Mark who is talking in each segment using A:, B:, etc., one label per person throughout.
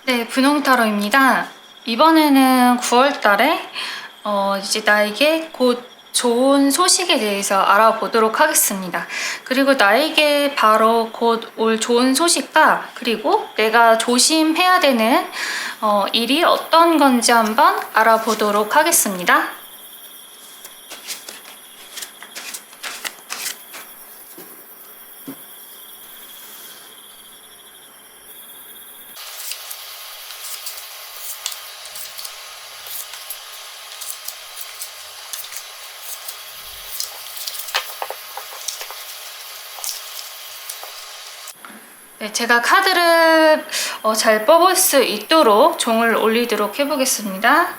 A: 네, 분홍타로입니다. 이번에는 9월달에 이제 나에게 곧 좋은 소식에 대해서 알아보도록 하겠습니다. 그리고 나에게 바로 곧 올 좋은 소식과 그리고 내가 조심해야 되는 일이 어떤 건지 한번 알아보도록 하겠습니다. 네, 제가 카드를 잘 뽑을 수 있도록 종을 올리도록 해보겠습니다.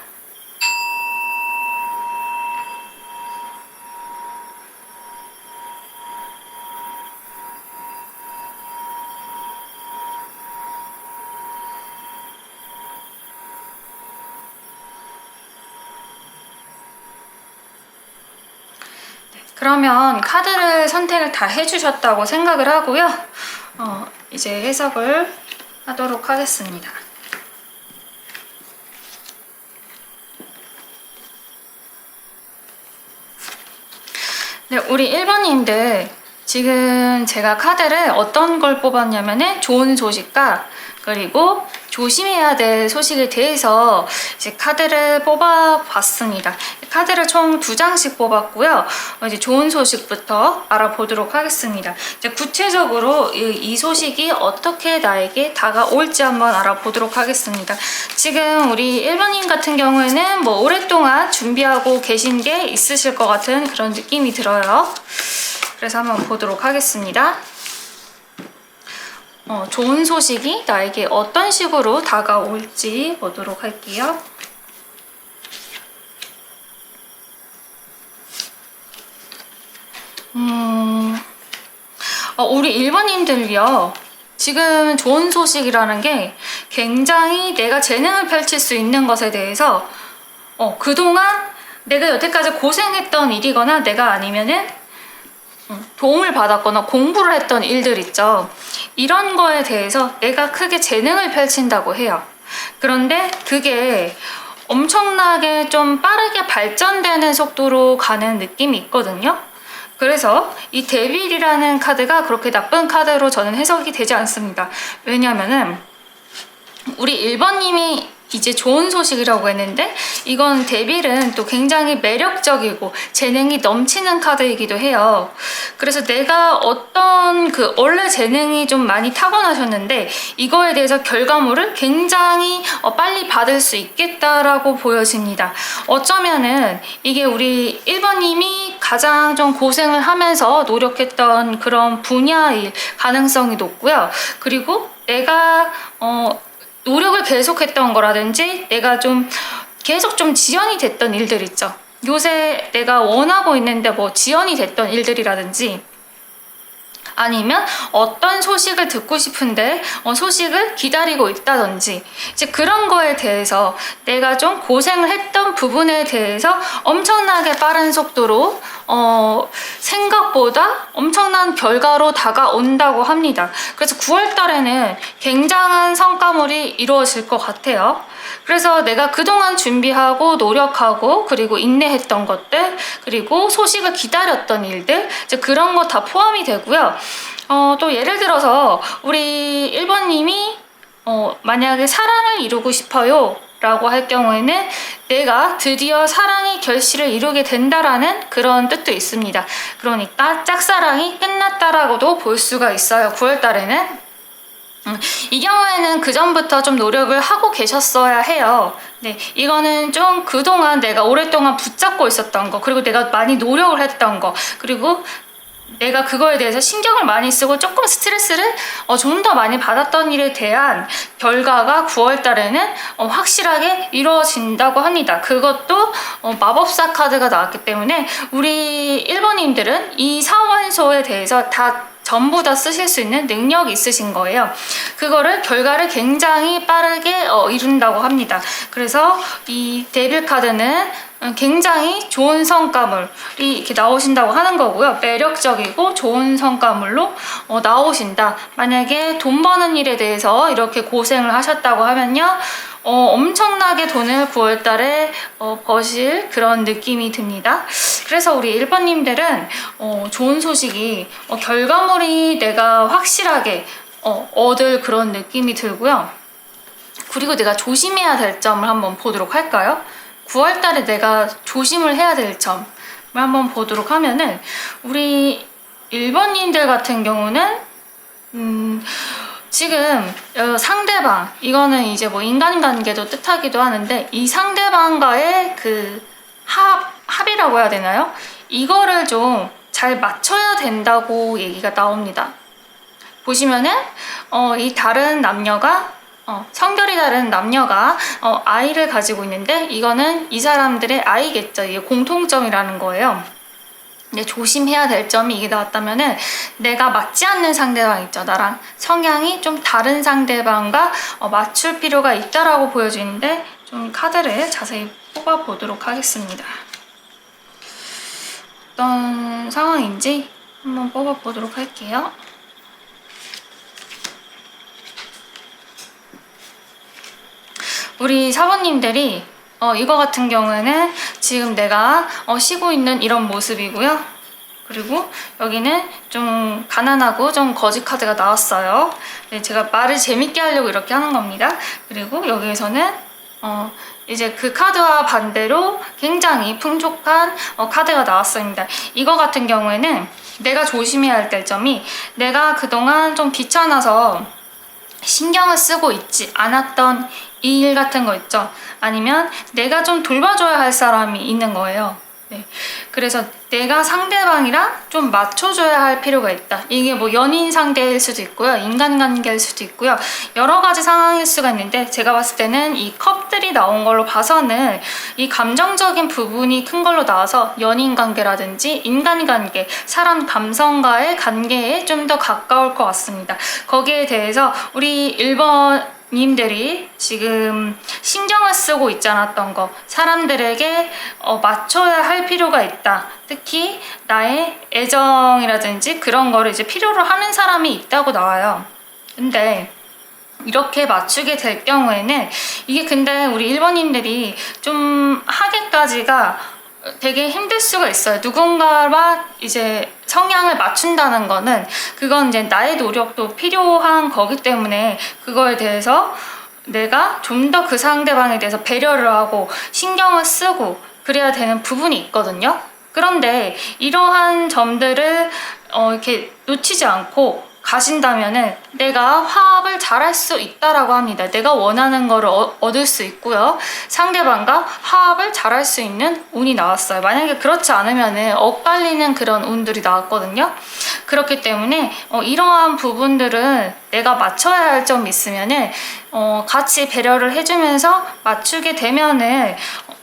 A: 그러면 카드를 선택을 다 해주셨다고 생각을 하고요. 이제 해석을 하도록 하겠습니다. 네, 우리 1번님들 지금 제가 카드를 어떤 걸 뽑았냐면은 좋은 소식과 그리고 조심해야 될 소식에 대해서 이제 카드를 뽑아봤습니다. 카드를 총 2장씩 뽑았고요. 이제 좋은 소식부터 알아보도록 하겠습니다. 이제 구체적으로 이 소식이 어떻게 나에게 다가올지 한번 알아보도록 하겠습니다. 지금 우리 1번님 같은 경우에는 뭐 오랫동안 준비하고 계신 게 있으실 것 같은 그런 느낌이 들어요. 그래서 한번 보도록 하겠습니다. 좋은 소식이 나에게 어떤 식으로 다가올지 보도록 할게요. 우리 1번님들요. 지금 좋은 소식이라는 게 굉장히 내가 재능을 펼칠 수 있는 것에 대해서 그동안 내가 여태까지 고생했던 일이거나 내가 아니면은 도움을 받았거나 공부를 했던 일들 있죠. 이런 거에 대해서 내가 크게 재능을 펼친다고 해요. 그런데 그게 엄청나게 좀 빠르게 발전되는 속도로 가는 느낌이 있거든요. 그래서 이 데빌이라는 카드가 그렇게 나쁜 카드로 저는 해석이 되지 않습니다. 왜냐면은 우리 1번님이 이제 좋은 소식이라고 했는데 이건 데빌은 또 굉장히 매력적이고 재능이 넘치는 카드이기도 해요. 그래서 내가 어떤 원래 재능이 좀 많이 타고나셨는데 이거에 대해서 결과물을 굉장히 빨리 받을 수 있겠다라고 보여집니다. 어쩌면은 이게 우리 1번님이 가장 좀 고생을 하면서 노력했던 그런 분야일 가능성이 높고요. 그리고 내가 노력을 계속했던 거라든지 내가 좀 계속 좀 지연이 됐던 일들 있죠. 요새 내가 원하고 있는데 뭐 지연이 됐던 일들이라든지 아니면 어떤 소식을 듣고 싶은데 소식을 기다리고 있다든지 이제 그런 거에 대해서 내가 좀 고생을 했던 부분에 대해서 엄청나게 빠른 속도로 생각보다 엄청난 결과로 다가온다고 합니다. 그래서 9월 달에는 굉장한 성과물이 이루어질 것 같아요. 그래서 내가 그동안 준비하고 노력하고 그리고 인내했던 것들 그리고 소식을 기다렸던 일들 이제 그런 거 다 포함이 되고요. 또 예를 들어서 우리 1번님이 만약에 사랑을 이루고 싶어요 라고 할 경우에는 내가 드디어 사랑의 결실을 이루게 된다라는 그런 뜻도 있습니다. 그러니까 짝사랑이 끝났다라고도 볼 수가 있어요. 9월 달에는 이 경우에는 그 전부터 좀 노력을 하고 계셨어야 해요. 네, 이거는 좀 그동안 내가 오랫동안 붙잡고 있었던 거 그리고 내가 많이 노력을 했던 거 그리고 내가 그거에 대해서 신경을 많이 쓰고 조금 스트레스를 좀 더 많이 받았던 일에 대한 결과가 9월 달에는 확실하게 이루어진다고 합니다. 그것도 마법사 카드가 나왔기 때문에 우리 1번님들은 이 사원소에 대해서 다 전부 다 쓰실 수 있는 능력이 있으신 거예요. 그거를 결과를 굉장히 빠르게 이룬다고 합니다. 그래서 이 데빌 카드는 굉장히 좋은 성과물이 이렇게 나오신다고 하는 거고요. 매력적이고 좋은 성과물로 나오신다. 만약에 돈 버는 일에 대해서 이렇게 고생을 하셨다고 하면요. 엄청나게 돈을 9월달에 버실 그런 느낌이 듭니다. 그래서 우리 1번님들은 좋은 소식이 결과물이 내가 확실하게 얻을 그런 느낌이 들고요. 그리고 내가 조심해야 될 점을 한번 보도록 할까요? 9월달에 내가 조심을 해야 될 점을 한번 보도록 하면은 우리 1번님들 같은 경우는 지금 상대방, 이거는 이제 뭐 인간관계도 뜻하기도 하는데 이 상대방과의 그 합이라고 해야 되나요? 이거를 좀 잘 맞춰야 된다고 얘기가 나옵니다. 보시면은 이 다른 남녀가 성별이 다른 남녀가 아이를 가지고 있는데 이거는 이 사람들의 아이겠죠. 이게 공통점이라는 거예요. 근데 조심해야 될 점이 이게 나왔다면은 내가 맞지 않는 상대방 있죠. 나랑 성향이 좀 다른 상대방과 맞출 필요가 있다라고 보여지는데 좀 카드를 자세히 뽑아보도록 하겠습니다. 어떤 상황인지 한번 뽑아보도록 할게요. 우리 사모님들이 이거 같은 경우에는 지금 내가 쉬고 있는 이런 모습이고요. 그리고 여기는 좀 가난하고 좀 거지 카드가 나왔어요. 네, 제가 말을 재밌게 하려고 이렇게 하는 겁니다. 그리고 여기에서는 이제 그 카드와 반대로 굉장히 풍족한 카드가 나왔습니다. 이거 같은 경우에는 내가 조심해야 될 점이 내가 그동안 좀 귀찮아서 신경을 쓰고 있지 않았던 이 일 같은 거 있죠. 아니면 내가 좀 돌봐줘야 할 사람이 있는 거예요. 네. 그래서 내가 상대방이랑 좀 맞춰줘야 할 필요가 있다. 이게 뭐 연인 상대일 수도 있고요. 인간관계일 수도 있고요. 여러 가지 상황일 수가 있는데 제가 봤을 때는 이 컵들이 나온 걸로 봐서는 이 감정적인 부분이 큰 걸로 나와서 연인관계라든지 인간관계, 사람 감성과의 관계에 좀 더 가까울 것 같습니다. 거기에 대해서 우리 1번 님들이 지금 신경을 쓰고 있지 않았던 거, 사람들에게 맞춰야 할 필요가 있다. 특히 나의 애정이라든지 그런 거를 이제 필요로 하는 사람이 있다고 나와요. 근데 이렇게 맞추게 될 경우에는 이게 근데 우리 1번님들이 좀 하기까지가 되게 힘들 수가 있어요. 누군가와 이제 성향을 맞춘다는 거는 그건 이제 나의 노력도 필요한 거기 때문에 그거에 대해서 내가 좀 더 그 상대방에 대해서 배려를 하고 신경을 쓰고 그래야 되는 부분이 있거든요. 그런데 이러한 점들을 이렇게 놓치지 않고 가신다면은 내가 화합을 잘할 수 있다라고 합니다. 내가 원하는 거를 얻을 수 있고요. 상대방과 화합을 잘할 수 있는 운이 나왔어요. 만약에 그렇지 않으면은 엇갈리는 그런 운들이 나왔거든요. 그렇기 때문에 이러한 부분들은 내가 맞춰야 할 점이 있으면은 같이 배려를 해주면서 맞추게 되면은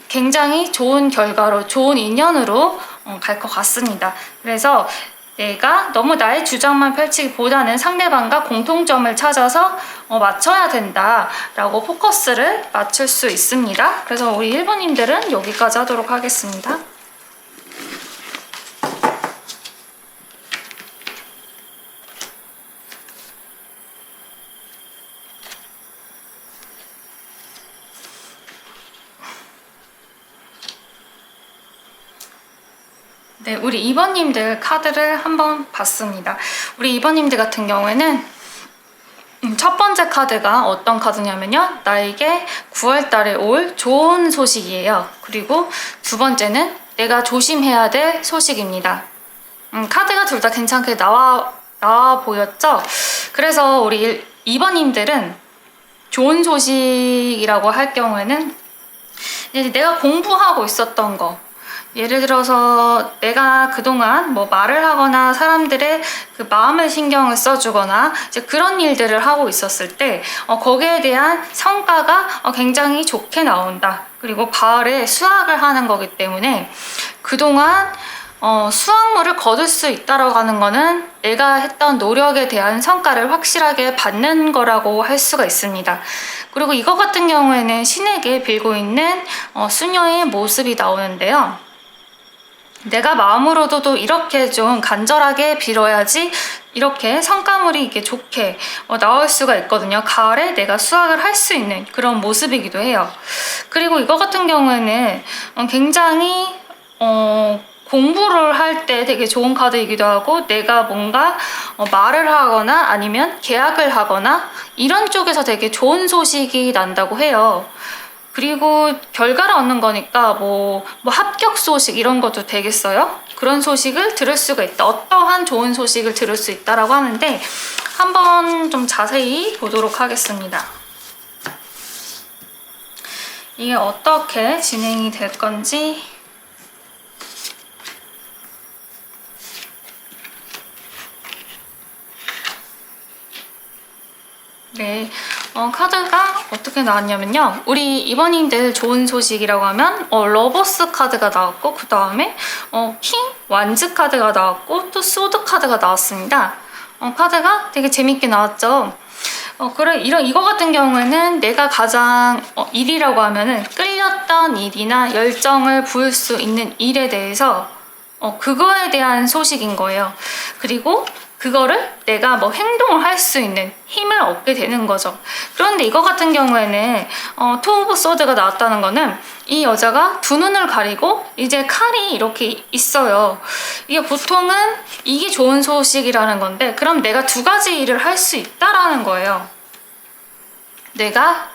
A: 굉장히 좋은 결과로, 좋은 인연으로 갈 것 같습니다. 그래서 내가 너무 나의 주장만 펼치기보다는 상대방과 공통점을 찾아서 맞춰야 된다라고 포커스를 맞출 수 있습니다. 그래서 우리 1번님들은 여기까지 하도록 하겠습니다. 네, 우리 2번님들 카드를 한번 봤습니다. 우리 2번님들 같은 경우에는 첫 번째 카드가 어떤 카드냐면요. 나에게 9월달에 올 좋은 소식이에요. 그리고 두 번째는 내가 조심해야 될 소식입니다. 카드가 둘 다 괜찮게 나와 보였죠? 그래서 우리 2번님들은 좋은 소식이라고 할 경우에는 내가 공부하고 있었던 거, 예를 들어서 내가 그동안 뭐 말을 하거나 사람들의 그 마음을 신경을 써주거나 이제 그런 일들을 하고 있었을 때 거기에 대한 성과가 굉장히 좋게 나온다. 그리고 가을에 수확을 하는 거기 때문에 그동안 수확물을 거둘 수 있다라고 하는 거는 내가 했던 노력에 대한 성과를 확실하게 받는 거라고 할 수가 있습니다. 그리고 이거 같은 경우에는 신에게 빌고 있는 수녀의 모습이 나오는데요. 내가 마음으로도 이렇게 좀 간절하게 빌어야지 이렇게 성과물이 이게 좋게 나올 수가 있거든요. 가을에 내가 수확을 할 수 있는 그런 모습이기도 해요. 그리고 이거 같은 경우에는 굉장히 공부를 할 때 되게 좋은 카드이기도 하고, 내가 뭔가 말을 하거나 아니면 계약을 하거나 이런 쪽에서 되게 좋은 소식이 난다고 해요. 그리고 결과를 얻는 거니까 뭐 합격 소식 이런 것도 되겠어요? 그런 소식을 들을 수가 있다. 어떠한 좋은 소식을 들을 수 있다라고 하는데, 한번 좀 자세히 보도록 하겠습니다. 이게 어떻게 진행이 될 건지. 네, 카드가 어떻게 나왔냐면요. 우리 이번님들 좋은 소식이라고 하면 러버스 카드가 나왔고, 그 다음에 킹, 완즈 카드가 나왔고, 또 소드 카드가 나왔습니다. 카드가 되게 재밌게 나왔죠. 그래, 이거 같은 경우에는 내가 가장 일이라고 하면은 끌렸던 일이나 열정을 부을 수 있는 일에 대해서 그거에 대한 소식인 거예요. 그리고 그거를 내가 뭐 행동을 할 수 있는 힘을 얻게 되는 거죠. 그런데 이거 같은 경우에는 투 오브 소드가 나왔다는 거는 이 여자가 두 눈을 가리고 이제 칼이 이렇게 있어요. 이게 보통은 이게 좋은 소식이라는 건데, 그럼 내가 두 가지 일을 할 수 있다라는 거예요. 내가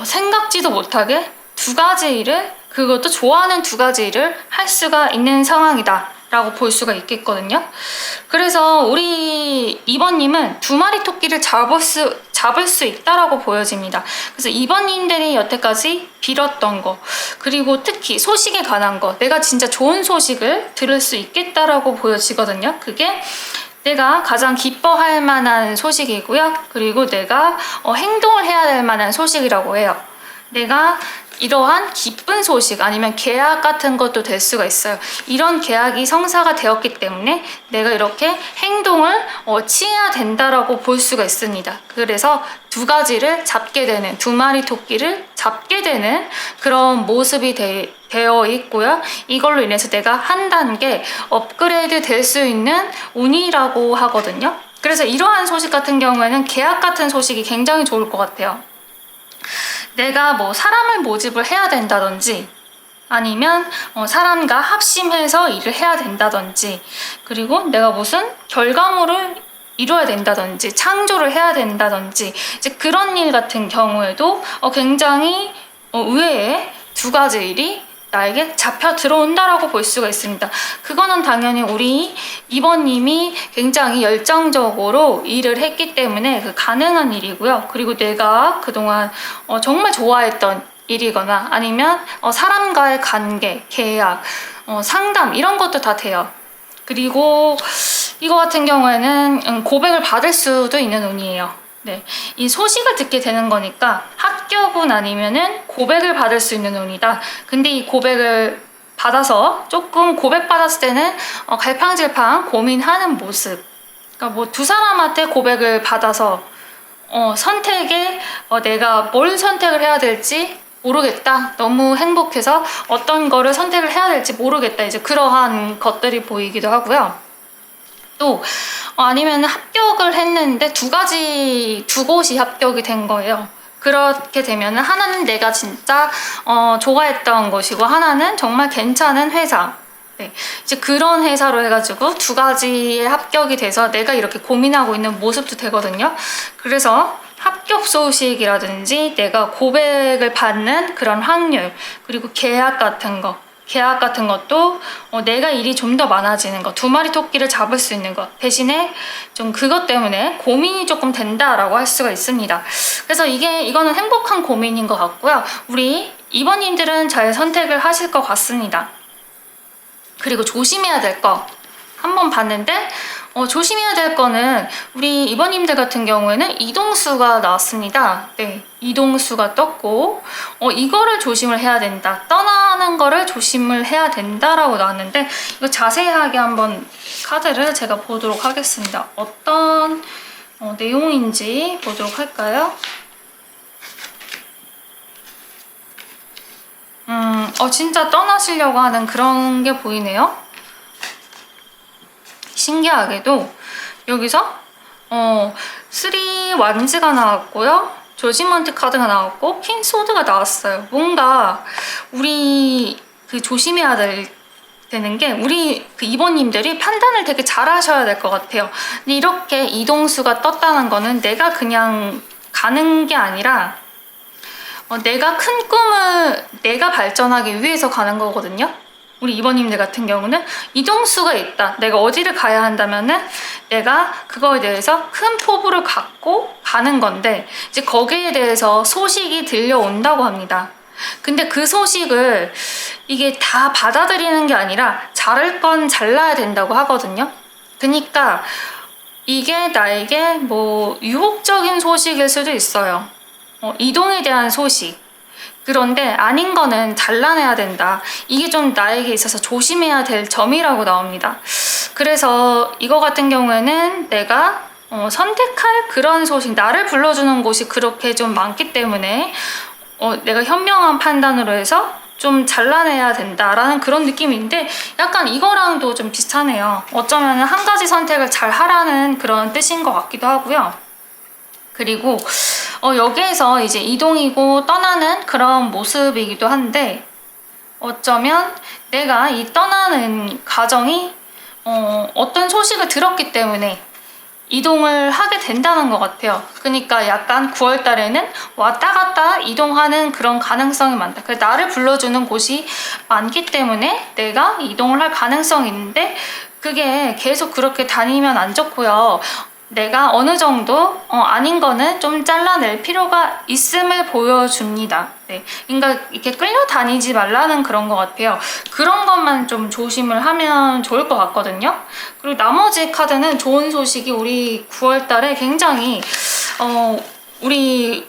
A: 생각지도 못하게 두 가지 일을, 그것도 좋아하는 두 가지 일을 할 수가 있는 상황이다 라고 볼 수가 있겠거든요. 그래서 우리 2번님은 두 마리 토끼를 잡을 수 있다라고 보여집니다. 그래서 2번님들이 여태까지 빌었던 거, 그리고 특히 소식에 관한 거, 내가 진짜 좋은 소식을 들을 수 있겠다라고 보여지거든요. 그게 내가 가장 기뻐할 만한 소식이고요. 그리고 내가 행동을 해야 될 만한 소식이라고 해요. 내가 이러한 기쁜 소식 아니면 계약 같은 것도 될 수가 있어요. 이런 계약이 성사가 되었기 때문에 내가 이렇게 행동을 취해야 된다라고 볼 수가 있습니다. 그래서 두 가지를 잡게 되는, 두 마리 토끼를 잡게 되는 그런 모습이 되어 있고요. 이걸로 인해서 내가 한 단계 업그레이드 될 수 있는 운이라고 하거든요. 그래서 이러한 소식 같은 경우에는 계약 같은 소식이 굉장히 좋을 것 같아요. 내가 뭐 사람을 모집을 해야 된다든지, 아니면 사람과 합심해서 일을 해야 된다든지, 그리고 내가 무슨 결과물을 이루어야 된다든지, 창조를 해야 된다든지, 이제 그런 일 같은 경우에도 굉장히 의외의 두 가지 일이 나에게 잡혀 들어온다라고 볼 수가 있습니다. 그거는 당연히 우리 2번님이 굉장히 열정적으로 일을 했기 때문에 가능한 일이고요. 그리고 내가 그동안 정말 좋아했던 일이거나 아니면 사람과의 관계, 계약, 상담 이런 것도 다 돼요. 그리고 이거 같은 경우에는 고백을 받을 수도 있는 운이에요. 네, 이 소식을 듣게 되는 거니까 합격은 아니면은 고백을 받을 수 있는 운이다. 근데 이 고백을 받아서 조금 고백받았을 때는 갈팡질팡 고민하는 모습. 그러니까 뭐 두 사람한테 고백을 받아서 선택에 내가 뭘 선택을 해야 될지 모르겠다. 너무 행복해서 어떤 거를 선택을 해야 될지 모르겠다. 이제 그러한 것들이 보이기도 하고요. 또 아니면 합격을 했는데 두 곳이 합격이 된 거예요. 그렇게 되면 하나는 내가 진짜 좋아했던 것이고, 하나는 정말 괜찮은 회사. 네, 이제 그런 회사로 해가지고 두 가지의 합격이 돼서 내가 이렇게 고민하고 있는 모습도 되거든요. 그래서 합격 소식이라든지 내가 고백을 받는 그런 확률, 그리고 계약 같은 것도 내가 일이 좀 더 많아지는 거, 두 마리 토끼를 잡을 수 있는 거, 대신에 좀 그것 때문에 고민이 조금 된다라고 할 수가 있습니다. 그래서 이거는 행복한 고민인 것 같고요. 우리 2번님들은 잘 선택을 하실 것 같습니다. 그리고 조심해야 될 거 한번 봤는데 조심해야 될 거는 우리 이번님들 같은 경우에는 이동수가 나왔습니다. 네, 이동수가 떴고 이거를 조심을 해야 된다. 떠나는 거를 조심을 해야 된다라고 나왔는데 이거 자세하게 한번 카드를 제가 보도록 하겠습니다. 어떤 내용인지 보도록 할까요? 진짜 떠나시려고 하는 그런 게 보이네요. 신기하게도 여기서 3 완즈가 나왔고요. 조지먼트 카드가 나왔고 퀸 소드가 나왔어요. 뭔가 우리 그 조심해야 되는 게 우리 그 이번님들이 판단을 되게 잘 하셔야 될 것 같아요. 근데 이렇게 이동수가 떴다는 거는 내가 그냥 가는 게 아니라 내가 큰 꿈을 내가 발전하기 위해서 가는 거거든요. 우리 이번님들 같은 경우는 이동수가 있다. 내가 어디를 가야 한다면은 내가 그거에 대해서 큰 포부를 갖고 가는 건데 이제 거기에 대해서 소식이 들려온다고 합니다. 근데 그 소식을 이게 다 받아들이는 게 아니라 자를 건 잘라야 된다고 하거든요. 그러니까 이게 나에게 뭐 유혹적인 소식일 수도 있어요. 이동에 대한 소식. 그런데 아닌 거는 잘라내야 된다. 이게 좀 나에게 있어서 조심해야 될 점이라고 나옵니다. 그래서 이거 같은 경우에는 내가 선택할 그런 소식, 나를 불러주는 곳이 그렇게 좀 많기 때문에 내가 현명한 판단으로 해서 좀 잘라내야 된다라는 그런 느낌인데 약간 이거랑도 좀 비슷하네요. 어쩌면 한 가지 선택을 잘 하라는 그런 뜻인 것 같기도 하고요. 그리고 여기에서 이제 이동이고 떠나는 그런 모습이기도 한데 어쩌면 내가 이 떠나는 과정이 어떤 소식을 들었기 때문에 이동을 하게 된다는 것 같아요. 그러니까 약간 9월 달에는 왔다 갔다 이동하는 그런 가능성이 많다. 그래서 나를 불러주는 곳이 많기 때문에 내가 이동을 할 가능성이 있는데 그게 계속 그렇게 다니면 안 좋고요. 내가 어느 정도 아닌 거는 좀 잘라낼 필요가 있음을 보여줍니다. 네. 그러니까 이렇게 끌려다니지 말라는 그런 것 같아요. 그런 것만 좀 조심을 하면 좋을 것 같거든요. 그리고 나머지 카드는 좋은 소식이 우리 9월 달에 굉장히 우리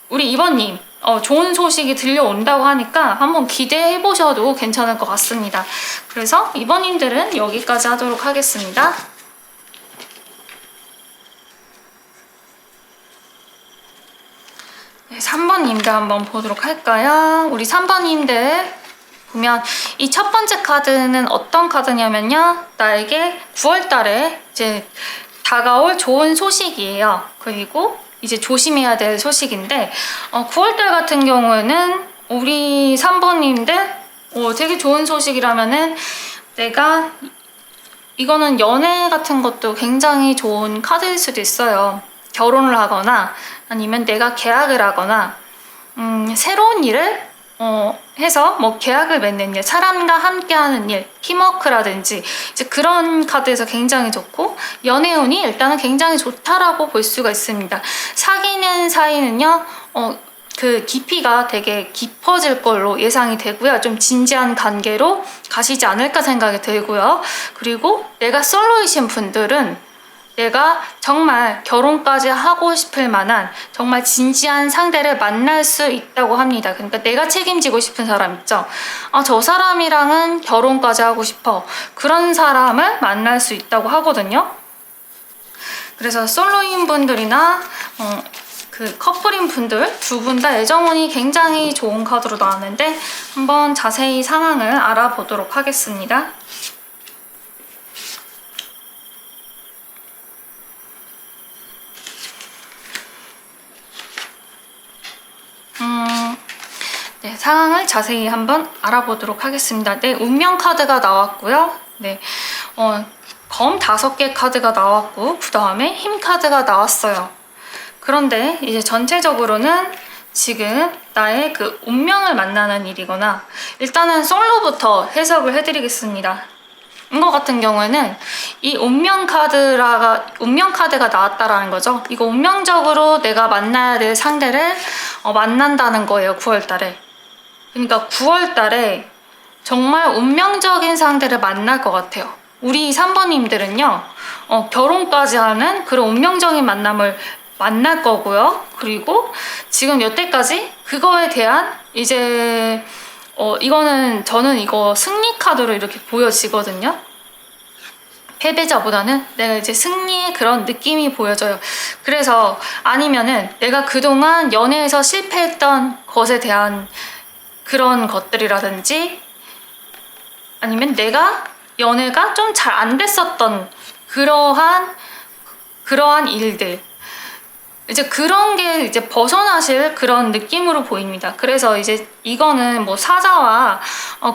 A: 이번님 좋은 소식이 들려온다고 하니까 한번 기대해 보셔도 괜찮을 것 같습니다. 그래서 이번님들은 여기까지 하도록 하겠습니다. 네, 3번님들 한번 보도록 할까요? 우리 3번님들 보면 이 첫 번째 카드는 어떤 카드냐면요. 나에게 9월 달에 이제 다가올 좋은 소식이에요. 그리고 이제 조심해야 될 소식인데 9월 달 같은 경우에는 우리 3번님들 되게 좋은 소식이라면은 내가 이거는 연애 같은 것도 굉장히 좋은 카드일 수도 있어요. 결혼을 하거나 아니면 내가 계약을 하거나 새로운 일을 해서 뭐 계약을 맺는 일, 사람과 함께하는 일, 팀워크라든지 이제 그런 카드에서 굉장히 좋고 연애운이 일단은 굉장히 좋다라고 볼 수가 있습니다. 사귀는 사이는요 그 깊이가 되게 깊어질 걸로 예상이 되고요. 좀 진지한 관계로 가시지 않을까 생각이 들고요. 그리고 내가 솔로이신 분들은 내가 정말 결혼까지 하고 싶을 만한 정말 진지한 상대를 만날 수 있다고 합니다. 그러니까 내가 책임지고 싶은 사람 있죠. 저 사람이랑은 결혼까지 하고 싶어. 그런 사람을 만날 수 있다고 하거든요. 그래서 솔로인 분들이나 그 커플인 분들 두 분 다 애정운이 굉장히 좋은 카드로 나왔는데 한번 자세히 상황을 알아보도록 하겠습니다. 네, 상황을 자세히 한번 알아보도록 하겠습니다. 네, 운명 카드가 나왔고요. 네, 검 5개 카드가 나왔고 그 다음에 힘 카드가 나왔어요. 그런데 이제 전체적으로는 지금 나의 그 운명을 만나는 일이거나 일단은 솔로부터 해석을 해드리겠습니다. 이거 같은 경우에는 이 운명 카드가 나왔다라는 거죠. 이거 운명적으로 내가 만나야 될 상대를 만난다는 거예요. 9월 달에. 그러니까 9월 달에 정말 운명적인 상대를 만날 것 같아요. 우리 3번님들은요, 결혼까지 하는 그런 운명적인 만남을 만날 거고요. 그리고 지금 여태까지 그거에 대한 이제, 이거는 저는 이거 승리 카드로 이렇게 보여지거든요. 패배자보다는 내가 이제 승리의 그런 느낌이 보여져요. 그래서 아니면은 내가 그동안 연애에서 실패했던 것에 대한 그런 것들이라든지 아니면 내가 연애가 좀 잘 안 됐었던 그러한 일들 이제 그런 게 이제 벗어나실 그런 느낌으로 보입니다. 그래서 이제 이거는 뭐 사자와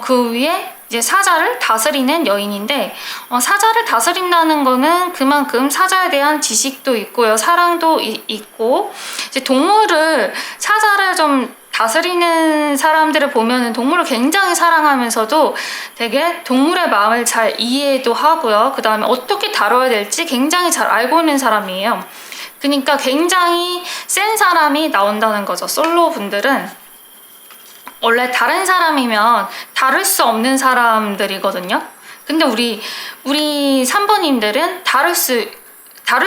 A: 그 위에 이제 사자를 다스리는 여인인데 사자를 다스린다는 거는 그만큼 사자에 대한 지식도 있고요. 사랑도 있고 이제 사자를 좀 다스리는 사람들을 보면은 동물을 굉장히 사랑하면서도 되게 동물의 마음을 잘 이해도 하고요. 그 다음에 어떻게 다뤄야 될지 굉장히 잘 알고 있는 사람이에요. 그러니까 굉장히 센 사람이 나온다는 거죠. 솔로 분들은 원래 다른 사람이면 다룰 수 없는 사람들이거든요. 근데 우리 3번님들은 다룰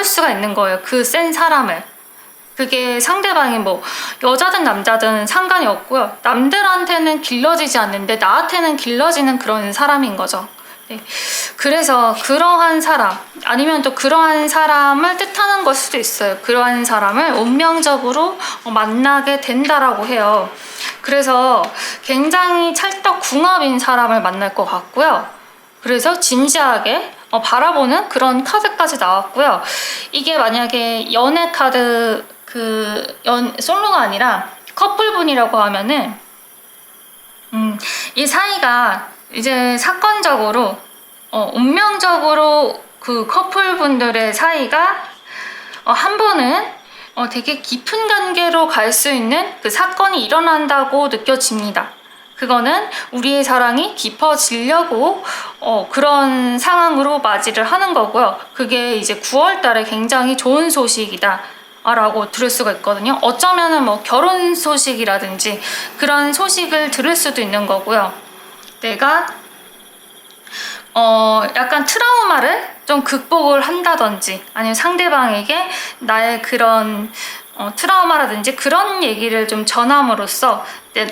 A: 수가 있는 거예요. 그 센 사람을. 그게 상대방이 뭐 여자든 남자든 상관이 없고요. 남들한테는 길러지지 않는데 나한테는 길러지는 그런 사람인 거죠. 네. 그래서 그러한 사람 아니면 또 그러한 사람을 뜻하는 걸 수도 있어요. 그러한 사람을 운명적으로 만나게 된다라고 해요. 그래서 굉장히 찰떡궁합인 사람을 만날 것 같고요. 그래서 진지하게 바라보는 그런 카드까지 나왔고요. 이게 만약에 연애 카드 솔로가 아니라 커플분이라고 하면은 이 사이가 이제 사건적으로 운명적으로 그 커플분들의 사이가 한 번은 되게 깊은 관계로 갈 수 있는 그 사건이 일어난다고 느껴집니다. 그거는 우리의 사랑이 깊어지려고 그런 상황으로 맞이를 하는 거고요. 그게 이제 9월 달에 굉장히 좋은 소식이다 라고 들을 수가 있거든요. 어쩌면은 뭐 결혼 소식이라든지 그런 소식을 들을 수도 있는 거고요. 내가 약간 트라우마를 좀 극복을 한다든지 아니면 상대방에게 나의 그런 트라우마라든지 그런 얘기를 좀 전함으로써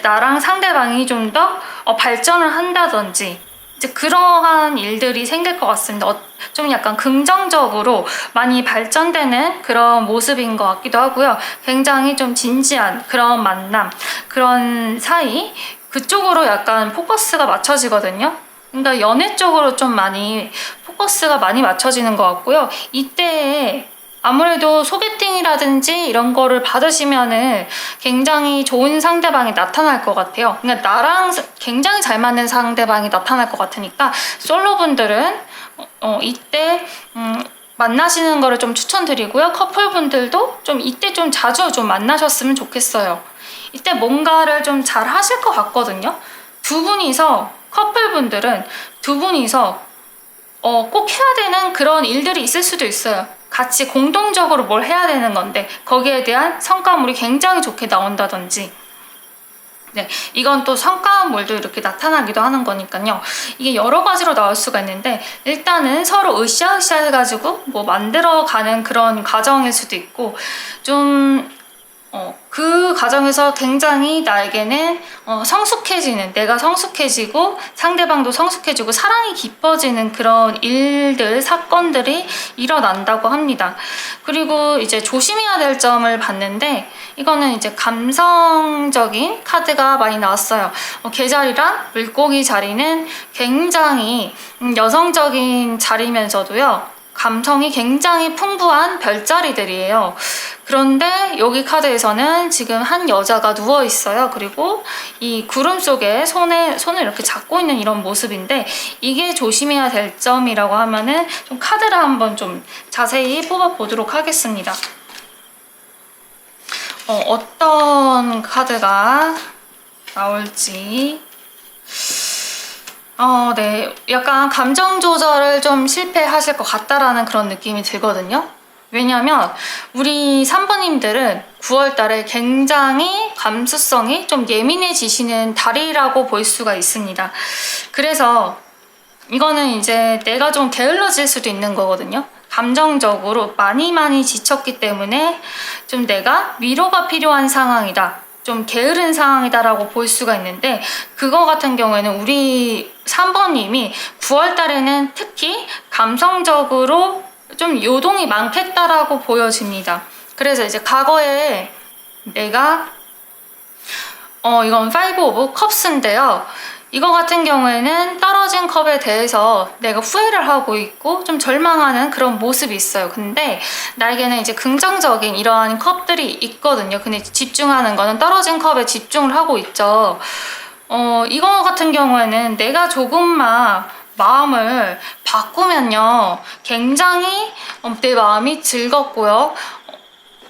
A: 나랑 상대방이 좀 더 발전을 한다든지 이제 그러한 일들이 생길 것 같습니다. 좀 약간 긍정적으로 많이 발전되는 그런 모습인 것 같기도 하고요. 굉장히 좀 진지한 그런 만남, 그런 사이 그쪽으로 약간 포커스가 맞춰지거든요. 그러니까 연애 쪽으로 좀 많이 포커스가 많이 맞춰지는 것 같고요. 이때 아무래도 소개팅이라든지 이런 거를 받으시면은 굉장히 좋은 상대방이 나타날 것 같아요. 그러니까 나랑 굉장히 잘 맞는 상대방이 나타날 것 같으니까 솔로분들은 이때 만나시는 거를 좀 추천드리고요. 커플분들도 좀 이때 좀 자주 좀 만나셨으면 좋겠어요. 이때 뭔가를 좀 잘 하실 것 같거든요. 커플분들은 두 분이서 꼭 해야 되는 그런 일들이 있을 수도 있어요. 같이 공동적으로 뭘 해야 되는 건데 거기에 대한 성과물이 굉장히 좋게 나온다든지 네, 이건 또 성과물도 이렇게 나타나기도 하는 거니까요. 이게 여러 가지로 나올 수가 있는데 일단은 서로 으쌰으쌰 해가지고 뭐 만들어가는 그런 과정일 수도 있고 좀 그 과정에서 굉장히 나에게는 내가 성숙해지고 상대방도 성숙해지고 사랑이 깊어지는 그런 일들, 사건들이 일어난다고 합니다. 그리고 이제 조심해야 될 점을 봤는데 이거는 이제 감성적인 카드가 많이 나왔어요. 계자리랑 물고기 자리는 굉장히 여성적인 자리면서도요. 감성이 굉장히 풍부한 별자리들이에요. 그런데 여기 카드에서는 지금 한 여자가 누워 있어요. 그리고 이 구름 속에 손을 이렇게 잡고 있는 이런 모습인데 이게 조심해야 될 점이라고 하면은 좀 카드를 한번 좀 자세히 뽑아 보도록 하겠습니다. 어떤 카드가 나올지. 네. 약간 감정 조절을 좀 실패하실 것 같다라는 그런 느낌이 들거든요. 왜냐면 우리 3번님들은 9월 달에 굉장히 감수성이 좀 예민해지시는 달이라고 볼 수가 있습니다. 그래서 이거는 이제 내가 좀 게을러질 수도 있는 거거든요. 감정적으로 많이 지쳤기 때문에 좀 내가 위로가 필요한 상황이다. 좀 게으른 상황이다라고 볼 수가 있는데, 그거 같은 경우에는 우리 3번님이 9월 달에는 특히 감성적으로 좀 요동이 많겠다라고 보여집니다. 그래서 이제 과거에 내가 이건 5 오브 컵스인데요. 이거 같은 경우에는 떨어진 컵에 대해서 내가 후회를 하고 있고 좀 절망하는 그런 모습이 있어요. 근데 나에게는 이제 긍정적인 이러한 컵들이 있거든요. 근데 집중하는 거는 떨어진 컵에 집중을 하고 있죠. 이거 같은 경우에는 내가 조금만 마음을 바꾸면요, 굉장히 내 마음이 즐겁고요,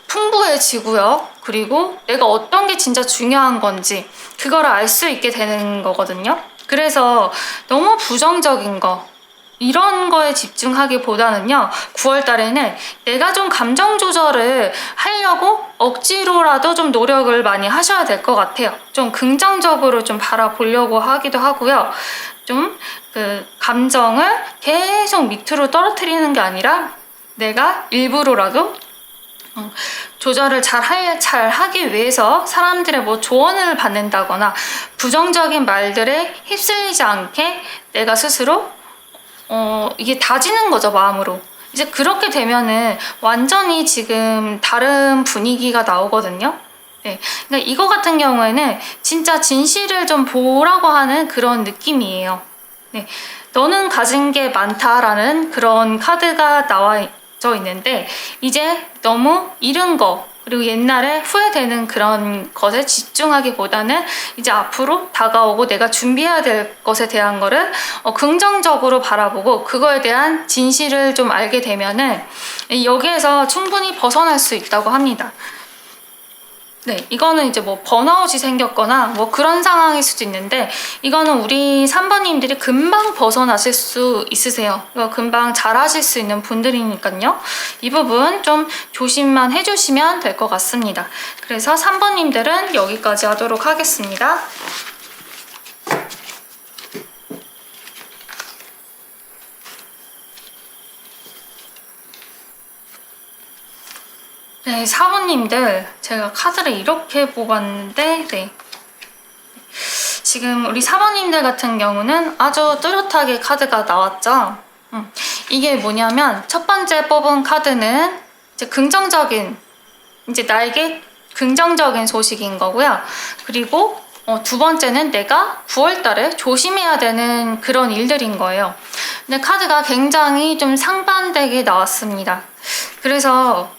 A: 풍부해지고요. 그리고 내가 어떤 게 진짜 중요한 건지 그거를 알 수 있게 되는 거거든요. 그래서 너무 부정적인 거, 이런 거에 집중하기보다는요, 9월 달에는 내가 좀 감정 조절을 하려고 억지로라도 좀 노력을 많이 하셔야 될 것 같아요. 좀 긍정적으로 좀 바라보려고 하기도 하고요. 좀 그 감정을 계속 밑으로 떨어뜨리는 게 아니라 내가 일부러라도 조절을 잘 하기 위해서 사람들의 뭐 조언을 받는다거나 부정적인 말들에 휩쓸리지 않게 내가 스스로 이게 다지는 거죠, 마음으로. 이제 그렇게 되면은 완전히 지금 다른 분위기가 나오거든요. 네. 그러니까 이거 같은 경우에는 진짜 진실을 좀 보라고 하는 그런 느낌이에요. 네. 너는 가진 게 많다라는 그런 카드가 나와져 있는데, 이제 너무 잃은 거, 그리고 옛날에 후회되는 그런 것에 집중하기보다는 이제 앞으로 다가오고 내가 준비해야 될 것에 대한 거를 긍정적으로 바라보고 그거에 대한 진실을 좀 알게 되면은 여기에서 충분히 벗어날 수 있다고 합니다. 네, 이거는 이제 뭐 번아웃이 생겼거나 뭐 그런 상황일 수도 있는데, 이거는 우리 3번님들이 금방 벗어나실 수 있으세요. 이거 금방 잘 하실 수 있는 분들이니까요. 이 부분 좀 조심만 해주시면 될 것 같습니다. 그래서 3번님들은 여기까지 하도록 하겠습니다. 네, 사모님들 제가 카드를 이렇게 뽑았는데, 네, 지금 우리 사모님들 같은 경우는 아주 뚜렷하게 카드가 나왔죠. 이게 뭐냐면 첫 번째 뽑은 카드는 이제 긍정적인, 이제 나에게 긍정적인 소식인 거고요. 그리고 두 번째는 내가 9월 달에 조심해야 되는 그런 일들인 거예요. 근데 카드가 굉장히 좀 상반되게 나왔습니다. 그래서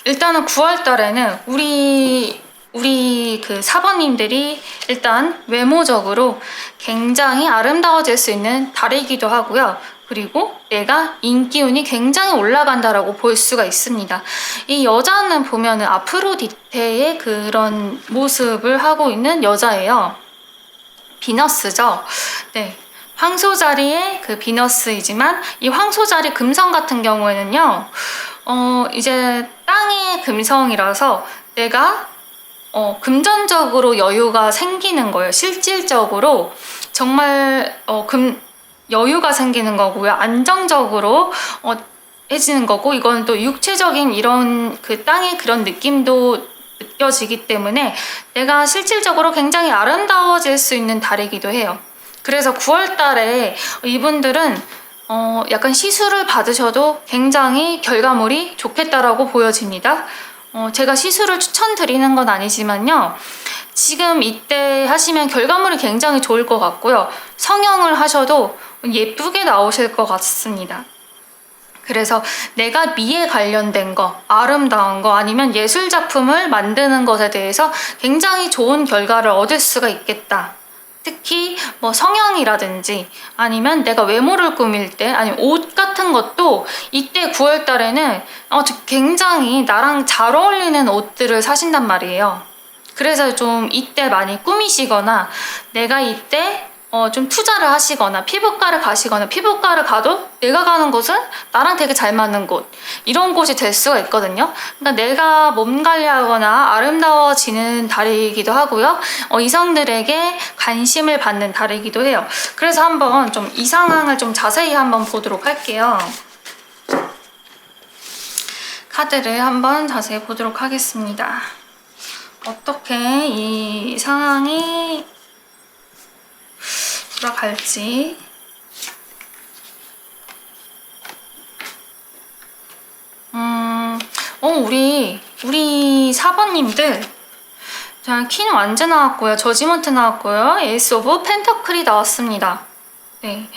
A: 일단은 9월 달에는 우리 그 4번님들이 일단 외모적으로 굉장히 아름다워질 수 있는 달이기도 하고요. 그리고 내가 인기운이 굉장히 올라간다라고 볼 수가 있습니다. 이 여자는 보면은 아프로디테의 그런 모습을 하고 있는 여자예요. 비너스죠. 네. 황소자리의 그 비너스이지만 이 황소자리 금성 같은 경우에는요, 이제 땅의 금성이라서 내가 금전적으로 여유가 생기는 거예요. 실질적으로 정말 여유가 생기는 거고요. 안정적으로 해지는 거고, 이건 또 육체적인 이런 그 땅의 그런 느낌도 느껴지기 때문에 내가 실질적으로 굉장히 아름다워질 수 있는 달이기도 해요. 그래서 9월 달에 이분들은 약간 시술을 받으셔도 굉장히 결과물이 좋겠다라고 보여집니다. 제가 시술을 추천드리는 건 아니지만요, 지금 이때 하시면 결과물이 굉장히 좋을 것 같고요. 성형을 하셔도 예쁘게 나오실 것 같습니다. 그래서 내가 미에 관련된 거, 아름다운 거, 아니면 예술 작품을 만드는 것에 대해서 굉장히 좋은 결과를 얻을 수가 있겠다. 특히 뭐 성형이라든지 아니면 내가 외모를 꾸밀 때, 아니면 옷 같은 것도 이때 9월 달에는 굉장히 나랑 잘 어울리는 옷들을 사신단 말이에요. 그래서 좀 이때 많이 꾸미시거나 내가 이때 좀 투자를 하시거나 피부과를 가시거나 피부과를 가도 내가 가는 곳은 나랑 되게 잘 맞는 곳 이런 곳이 될 수가 있거든요. 그러니까 내가 몸 관리하거나 아름다워지는 달이기도 하고요. 이성들에게 관심을 받는 달이기도 해요. 그래서 한번 좀 이 상황을 좀 자세히 한번 보도록 할게요. 카드를 한번 자세히 보도록 하겠습니다. 어떻게 이 상황이 돌아갈지. 우리 4번님들 자, 퀸 완즈 나왔고요. 저지먼트 나왔고요. 에이스 오브 펜터클이 나왔습니다. 네,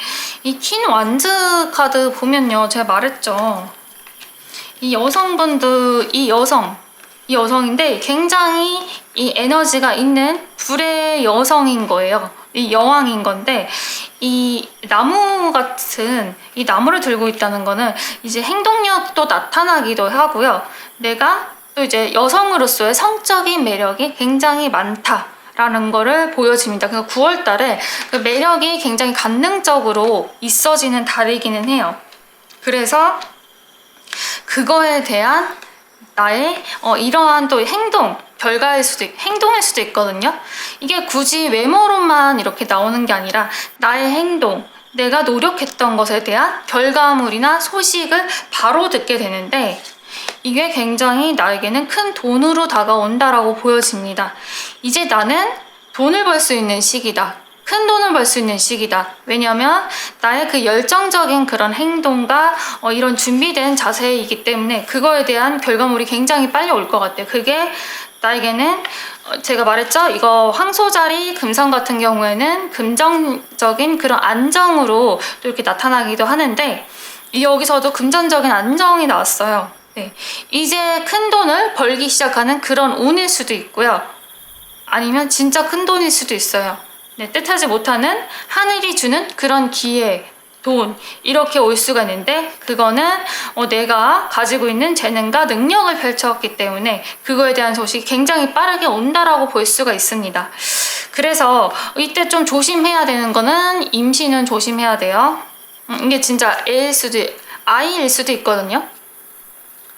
A: 이 퀸 완즈 카드 보면요, 제가 말했죠. 이 여성분들, 이 여성인데 굉장히 이 에너지가 있는 불의 여성인 거예요. 이 여왕인 건데, 이 나무 같은 이 나무를 들고 있다는 거는 이제 행동력도 나타나기도 하고요. 내가 또 이제 여성으로서의 성적인 매력이 굉장히 많다라는 거를 보여집니다. 그래서 9월 달에 그 매력이 굉장히 관능적으로 있어지는 달이기는 해요. 그래서 그거에 대한 나의 이러한 또 행동일 수도 있거든요. 이게 굳이 외모로만 이렇게 나오는 게 아니라 나의 행동, 내가 노력했던 것에 대한 결과물이나 소식을 바로 듣게 되는데, 이게 굉장히 나에게는 큰 돈으로 다가온다라고 보여집니다. 이제 나는 돈을 벌 수 있는 시기다. 큰 돈을 벌 수 있는 시기다. 왜냐면 나의 그 열정적인 그런 행동과 이런 준비된 자세이기 때문에 그거에 대한 결과물이 굉장히 빨리 올 것 같아요. 그게 나에게는 제가 말했죠. 이거 황소자리 금성 같은 경우에는 금전적인 그런 안정으로 또 이렇게 나타나기도 하는데, 여기서도 금전적인 안정이 나왔어요. 네. 이제 큰 돈을 벌기 시작하는 그런 운일 수도 있고요. 아니면 진짜 큰 돈일 수도 있어요. 네, 뜻하지 못하는 하늘이 주는 그런 기회, 돈 이렇게 올 수가 있는데, 그거는 내가 가지고 있는 재능과 능력을 펼쳤기 때문에 그거에 대한 소식이 굉장히 빠르게 온다라고 볼 수가 있습니다. 그래서 이때 좀 조심해야 되는 거는 임신은 조심해야 돼요. 이게 진짜 아이일 수도 있거든요.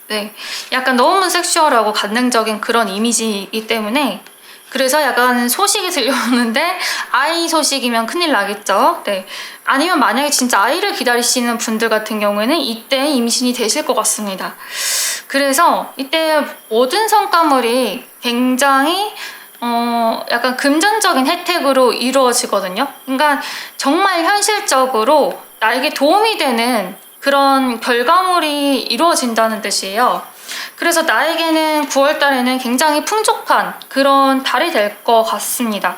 A: 네, 약간 너무 섹슈얼하고 관능적인 그런 이미지이기 때문에, 그래서 약간 소식이 들려오는데 아이 소식이면 큰일 나겠죠. 네. 아니면 만약에 진짜 아이를 기다리시는 분들 같은 경우에는 이때 임신이 되실 것 같습니다. 그래서 이때 모든 성과물이 굉장히 약간 금전적인 혜택으로 이루어지거든요. 그러니까 정말 현실적으로 나에게 도움이 되는 그런 결과물이 이루어진다는 뜻이에요. 그래서 나에게는 9월 달에는 굉장히 풍족한 그런 달이 될 것 같습니다.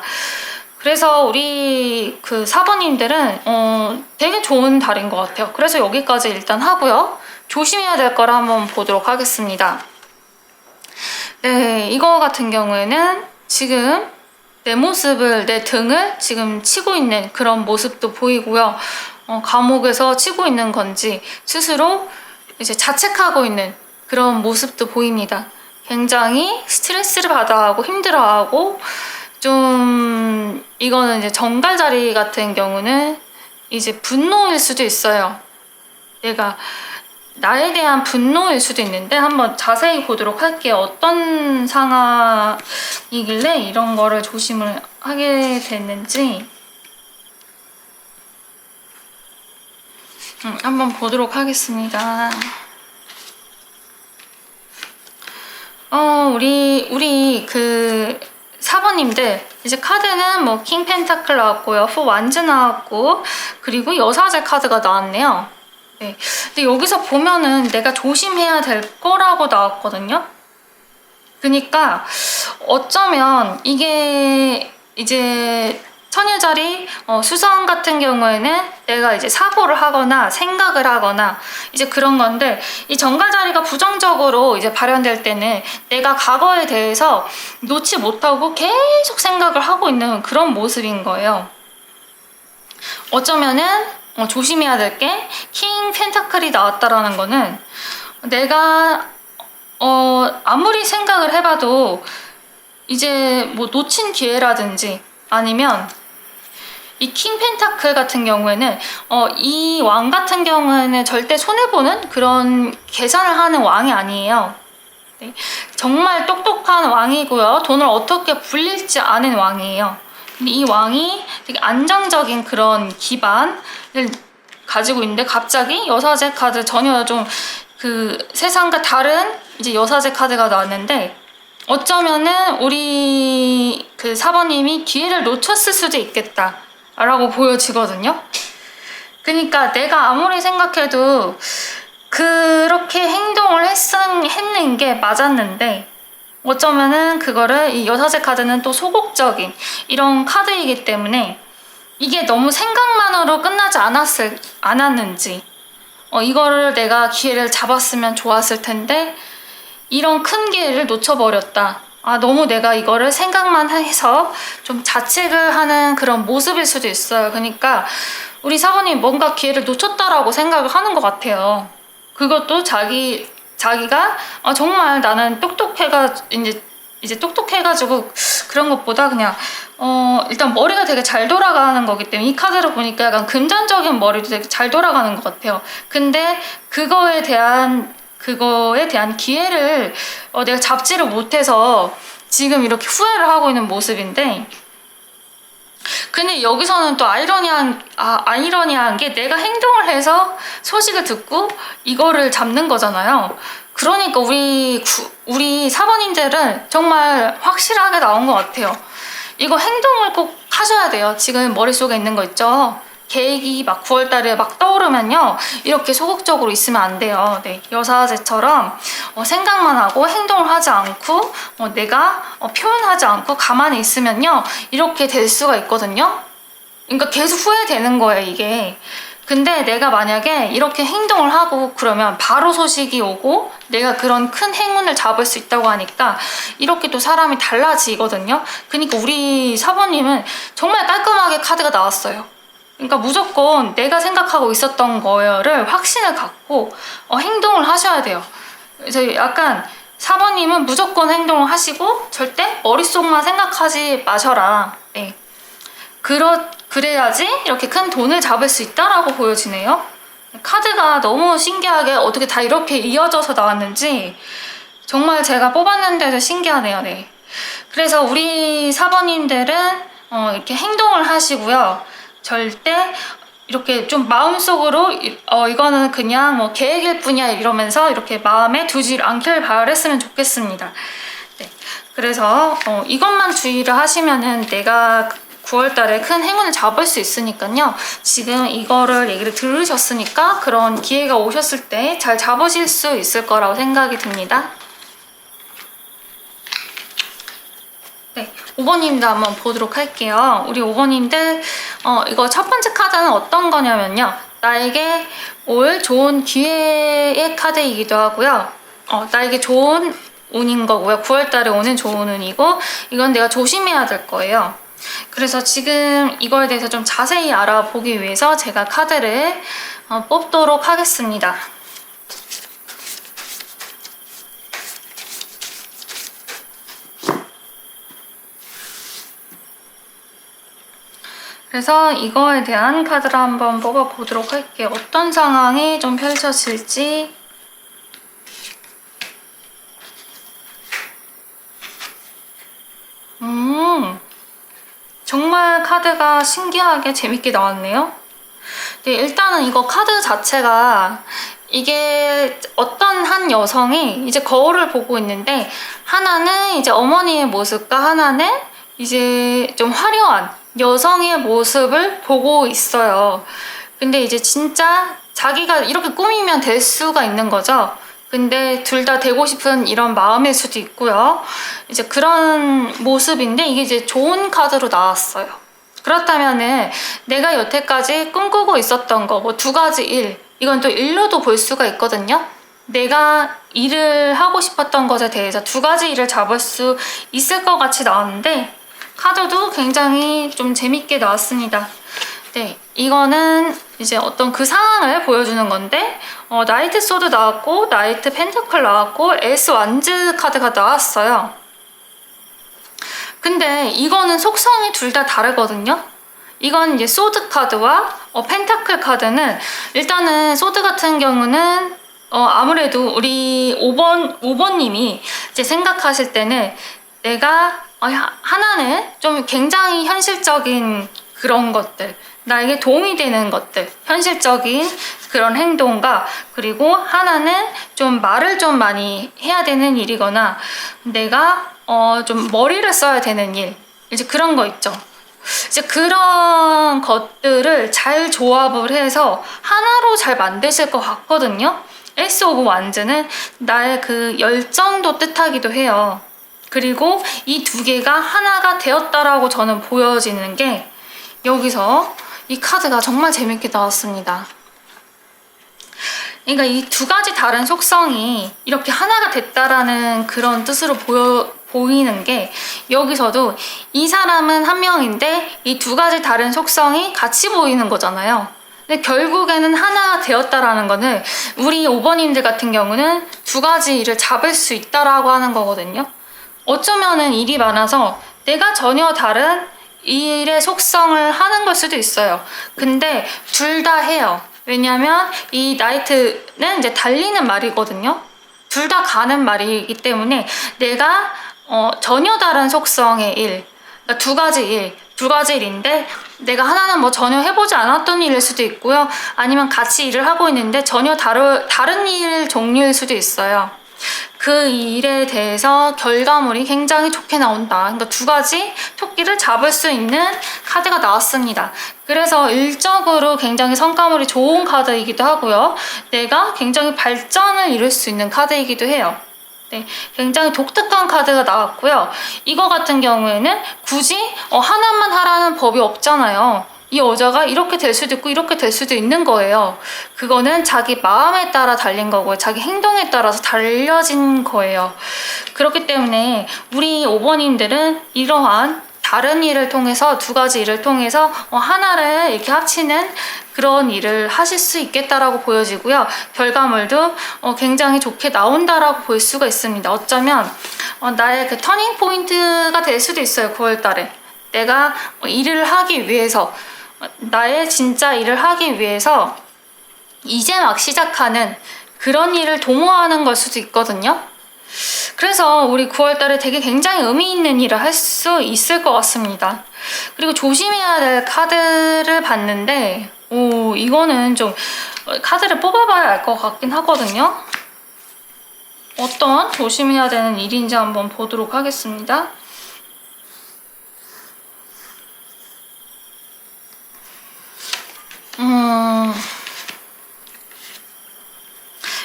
A: 그래서 우리 그 4번님들은 되게 좋은 달인 것 같아요. 그래서 여기까지 일단 하고요. 조심해야 될 거를 한번 보도록 하겠습니다. 네, 이거 같은 경우에는 지금 내 등을 지금 치고 있는 그런 모습도 보이고요. 감옥에서 치고 있는 건지 스스로 이제 자책하고 있는 그런 모습도 보입니다. 굉장히 스트레스를 받아하고 힘들어하고, 좀 이거는 이제 정갈자리 같은 경우는 이제 분노일 수도 있어요. 내가 나에 대한 분노일 수도 있는데, 한번 자세히 보도록 할게요. 어떤 상황이길래 이런 거를 조심을 하게 됐는지 한번 보도록 하겠습니다. 우리 그 4번님들 이제 카드는 뭐 킹 펜타클 나왔고요, 4 완즈 나왔고, 그리고 여사제 카드가 나왔네요. 네. 근데 여기서 보면은 내가 조심해야 될 거라고 나왔거든요. 그러니까 어쩌면 이게 이제 천유자리 수성 같은 경우에는 내가 이제 사고를 하거나 생각을 하거나 이제 그런 건데, 이 정갈자리가 부정적으로 이제 발현될 때는 내가 과거에 대해서 놓지 못하고 계속 생각을 하고 있는 그런 모습인 거예요. 어쩌면은 조심해야 될 게, 킹 펜타클이 나왔다라는 거는 내가 아무리 생각을 해봐도 이제 뭐 놓친 기회라든지 아니면 이 킹 펜타클 같은 경우에는 이 왕 같은 경우에는 절대 손해보는 그런 계산을 하는 왕이 아니에요. 네. 정말 똑똑한 왕이고요. 돈을 어떻게 불릴지 아는 왕이에요. 근데 이 왕이 되게 안정적인 그런 기반을 가지고 있는데 갑자기 여사제 카드 전혀 좀 그 세상과 다른 이제 여사제 카드가 나왔는데 어쩌면은 우리 그 사번님이 기회를 놓쳤을 수도 있겠다 라고 보여지거든요. 그러니까 내가 아무리 생각해도 그렇게 행동을 했는 게 맞았는데 어쩌면은 그거를 이 여사제 카드는 또 소극적인 이런 카드이기 때문에 이게 너무 생각만으로 끝나지 않았는지 이거를 내가 기회를 잡았으면 좋았을 텐데 이런 큰 기회를 놓쳐버렸다. 너무 내가 이거를 생각만 해서 좀 자책을 하는 그런 모습일 수도 있어요. 그러니까 우리 사모님 뭔가 기회를 놓쳤다라고 생각을 하는 것 같아요. 그것도 자기가 정말 나는 이제 똑똑해가지고 그런 것보다 그냥 일단 머리가 되게 잘 돌아가는 거기 때문에 이 카드를 보니까 약간 금전적인 머리도 되게 잘 돌아가는 것 같아요. 근데 그거에 대한 기회를 내가 잡지를 못해서 지금 이렇게 후회를 하고 있는 모습인데 근데 여기서는 또 아이러니한 게 내가 행동을 해서 소식을 듣고 이거를 잡는 거잖아요. 그러니까 우리 사모님들은 정말 확실하게 나온 것 같아요. 이거 행동을 꼭 하셔야 돼요. 지금 머릿속에 있는 거 있죠? 계획이 막 9월달에 막 떠오르면요. 이렇게 소극적으로 있으면 안 돼요. 네, 여사제처럼 생각만 하고 행동을 하지 않고 내가 표현하지 않고 가만히 있으면요. 이렇게 될 수가 있거든요. 그러니까 계속 후회되는 거예요, 이게. 근데 내가 만약에 이렇게 행동을 하고 그러면 바로 소식이 오고 내가 그런 큰 행운을 잡을 수 있다고 하니까 이렇게 또 사람이 달라지거든요. 그러니까 우리 사모님은 정말 깔끔하게 카드가 나왔어요. 그러니까 무조건 내가 생각하고 있었던 거를 확신을 갖고 행동을 하셔야 돼요. 그래서 약간 사모님은 무조건 행동을 하시고 절대 머릿속만 생각하지 마셔라. 네. 그래야지 이렇게 큰 돈을 잡을 수 있다라고 보여지네요. 카드가 너무 신기하게 어떻게 다 이렇게 이어져서 나왔는지 정말 제가 뽑았는데도 신기하네요. 네. 그래서 우리 사번님들은 이렇게 행동을 하시고요. 절대 이렇게 좀 마음속으로 이거는 그냥 뭐 계획일 뿐이야 이러면서 이렇게 마음에 두지 않길 바랬으면 좋겠습니다. 네. 그래서 이것만 주의를 하시면은 내가 9월달에 큰 행운을 잡을 수 있으니까요. 지금 이거를 얘기를 들으셨으니까 그런 기회가 오셨을 때 잘 잡으실 수 있을 거라고 생각이 듭니다. 네, 5번님도 한번 보도록 할게요. 우리 5번님들 이거 첫 번째 카드는 어떤 거냐면요. 나에게 올 좋은 기회의 카드이기도 하고요. 나에게 좋은 운인 거고요. 9월달에 오는 좋은 운이고 이건 내가 조심해야 될 거예요. 그래서 지금 이거에 대해서 좀 자세히 알아보기 위해서 제가 카드를 뽑도록 하겠습니다. 그래서 이거에 대한 카드를 한번 뽑아보도록 할게요. 어떤 상황이 좀 펼쳐질지. 정말 카드가 신기하게 재밌게 나왔네요. 네, 일단은 이거 카드 자체가 이게 어떤 한 여성이 이제 거울을 보고 있는데 하나는 이제 어머니의 모습과 하나는 이제 좀 화려한 여성의 모습을 보고 있어요. 근데 이제 진짜 자기가 이렇게 꾸미면 될 수가 있는 거죠. 근데 둘 다 되고 싶은 이런 마음일 수도 있고요. 이제 그런 모습인데 이게 이제 좋은 카드로 나왔어요. 그렇다면은 내가 여태까지 꿈꾸고 있었던 거 뭐 두 가지 일, 이건 또 일로도 볼 수가 있거든요. 내가 일을 하고 싶었던 것에 대해서 두 가지 일을 잡을 수 있을 것 같이 나왔는데 카드도 굉장히 좀 재밌게 나왔습니다. 네, 이거는 이제 어떤 그 상황을 보여주는 건데 나이트 소드 나왔고 나이트 펜타클 나왔고 에이스 완즈 카드가 나왔어요. 근데 이거는 속성이 둘 다 다르거든요. 이건 이제 소드 카드와 펜타클 카드는, 일단은 소드 같은 경우는 아무래도 우리 5번님이 이제 생각하실 때는 내가 하나는 좀 굉장히 현실적인 그런 것들, 나에게 도움이 되는 것들, 현실적인 그런 행동과, 그리고 하나는 좀 말을 좀 많이 해야 되는 일이거나 내가 좀 머리를 써야 되는 일, 이제 그런 거 있죠. 이제 그런 것들을 잘 조합을 해서 하나로 잘 만드실 것 같거든요. 에이스 오브 완즈는 나의 그 열정도 뜻하기도 해요. 그리고 이 두 개가 하나가 되었다라고 저는 보여지는 게, 여기서 이 카드가 정말 재밌게 나왔습니다. 그러니까 이 두 가지 다른 속성이 이렇게 하나가 됐다라는 그런 뜻으로 보이는 게, 여기서도 이 사람은 한 명인데 이 두 가지 다른 속성이 같이 보이는 거잖아요. 근데 결국에는 하나가 되었다라는 거는 우리 5번님들 같은 경우는 두 가지 일을 잡을 수 있다라고 하는 거거든요. 어쩌면은 일이 많아서 내가 전혀 다른 일의 속성을 하는 걸 수도 있어요. 근데 둘 다 해요. 왜냐면 이 나이트는 이제 달리는 말이거든요. 둘 다 가는 말이기 때문에 내가 전혀 다른 속성의 일, 그러니까 두 가지 일인데 내가 하나는 뭐 전혀 해보지 않았던 일일 수도 있고요. 아니면 같이 일을 하고 있는데 전혀 다른 일 종류일 수도 있어요. 그 일에 대해서 결과물이 굉장히 좋게 나온다. 그러니까 두 가지 토끼를 잡을 수 있는 카드가 나왔습니다. 그래서 일적으로 굉장히 성과물이 좋은 카드이기도 하고요. 내가 굉장히 발전을 이룰 수 있는 카드이기도 해요. 네, 굉장히 독특한 카드가 나왔고요. 이거 같은 경우에는 굳이 하나만 하라는 법이 없잖아요. 이 여자가 이렇게 될 수도 있고 이렇게 될 수도 있는 거예요. 그거는 자기 마음에 따라 달린 거고요. 자기 행동에 따라서 달려진 거예요. 그렇기 때문에 우리 5번님들은 이러한 다른 일을 통해서, 두 가지 일을 통해서 하나를 이렇게 합치는 그런 일을 하실 수 있겠다라고 보여지고요. 결과물도 굉장히 좋게 나온다라고 볼 수가 있습니다. 어쩌면 나의 그 터닝 포인트가 될 수도 있어요. 9월 달에 내가 일을 하기 위해서, 나의 진짜 일을 하기 위해서 이제 막 시작하는 그런 일을 도모하는 걸 수도 있거든요. 그래서 우리 9월 달에 되게 굉장히 의미 있는 일을 할 수 있을 것 같습니다. 그리고 조심해야 될 카드를 봤는데, 이거는 좀 카드를 뽑아봐야 알 것 같긴 하거든요. 어떤 조심해야 되는 일인지 한번 보도록 하겠습니다.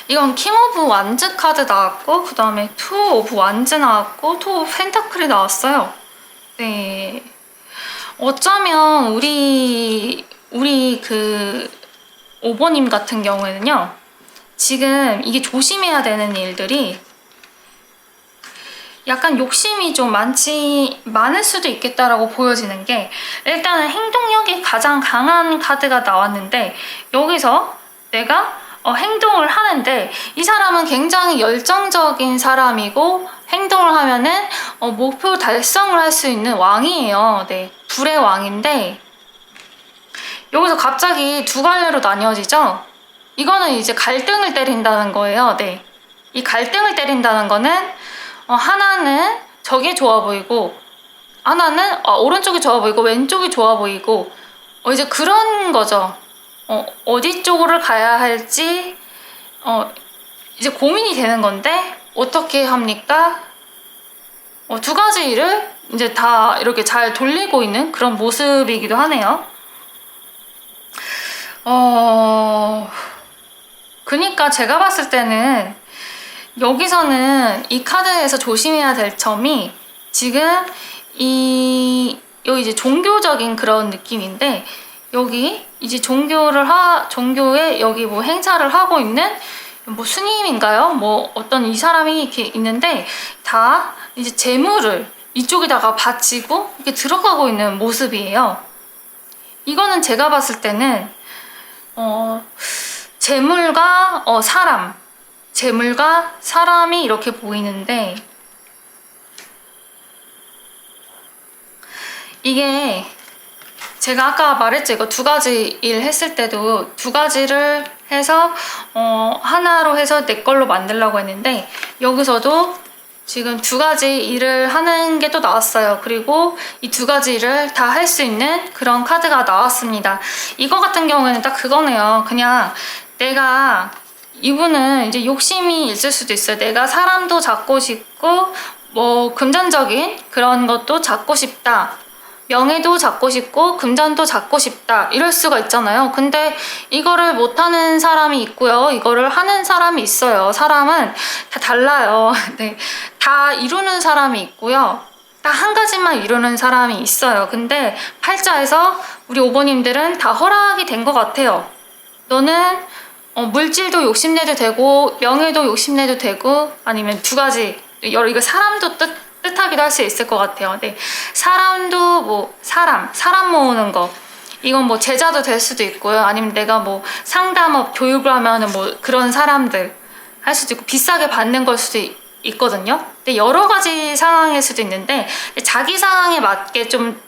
A: 이건 킹 오브 완즈 카드 나왔고, 그 다음에 투 오브 완즈 나왔고, 투 오브 펜타클이 나왔어요. 네. 어쩌면 우리 그 5번님 같은 경우에는요, 지금 이게 조심해야 되는 일들이 약간 욕심이 좀 많을 수도 있겠다라고 보여지는 게, 일단은 행동력이 가장 강한 카드가 나왔는데, 여기서 내가 행동을 하는데, 이 사람은 굉장히 열정적인 사람이고 행동을 하면은 목표 달성을 할 수 있는 왕이에요. 네, 불의 왕인데, 여기서 갑자기 두 갈래로 나뉘어지죠. 이거는 이제 갈등을 때린다는 거예요. 네, 이 갈등을 때린다는 거는 하나는 저게 좋아 보이고, 하나는 오른쪽이 좋아 보이고 왼쪽이 좋아 보이고, 이제 그런 거죠. 어디 쪽으로 가야 할지 이제 고민이 되는 건데 어떻게 합니까? 두 가지 일을 이제 다 이렇게 잘 돌리고 있는 그런 모습이기도 하네요. 그러니까 제가 봤을 때는 여기서는 이 카드에서 조심해야 될 점이, 지금 여기 이제 종교적인 그런 느낌인데, 여기 이제 종교에 여기 뭐 행사를 하고 있는 뭐 스님인가요? 뭐 어떤 이 사람이 이렇게 있는데, 다 이제 재물을 이쪽에다가 바치고 이렇게 들어가고 있는 모습이에요. 이거는 제가 봤을 때는 재물과 사람이 이렇게 보이는데, 이게 제가 아까 말했죠. 이거 두 가지 일 했을 때도 두 가지를 해서 하나로 해서 내 걸로 만들려고 했는데 여기서도 지금 두 가지 일을 하는 게 또 나왔어요. 그리고 이 두 가지 일을 다 할 수 있는 그런 카드가 나왔습니다. 이거 같은 경우에는 딱 그거네요. 그냥 내가 이분은 이제 욕심이 있을 수도 있어요. 내가 사람도 잡고 싶고 뭐 금전적인 그런 것도 잡고 싶다. 명예도 잡고 싶고 금전도 잡고 싶다 이럴 수가 있잖아요. 근데 이거를 못하는 사람이 있고요. 이거를 하는 사람이 있어요. 사람은 다 달라요. 네, 다 이루는 사람이 있고요. 딱 한 가지만 이루는 사람이 있어요. 근데 팔자에서 우리 오버님들은 다 허락이 된 것 같아요. 너는 물질도 욕심내도 되고 명예도 욕심내도 되고 아니면 두 가지 이거 사람도 뜻하기도 할 수 있을 것 같아요. 네. 사람도 뭐 사람 모으는 거 이건 뭐 제자도 될 수도 있고요. 아니면 내가 뭐 상담업 교육을 하면은 뭐 그런 사람들 할 수도 있고 비싸게 받는 걸 수도 있거든요. 근데 여러 가지 상황일 수도 있는데 자기 상황에 맞게 좀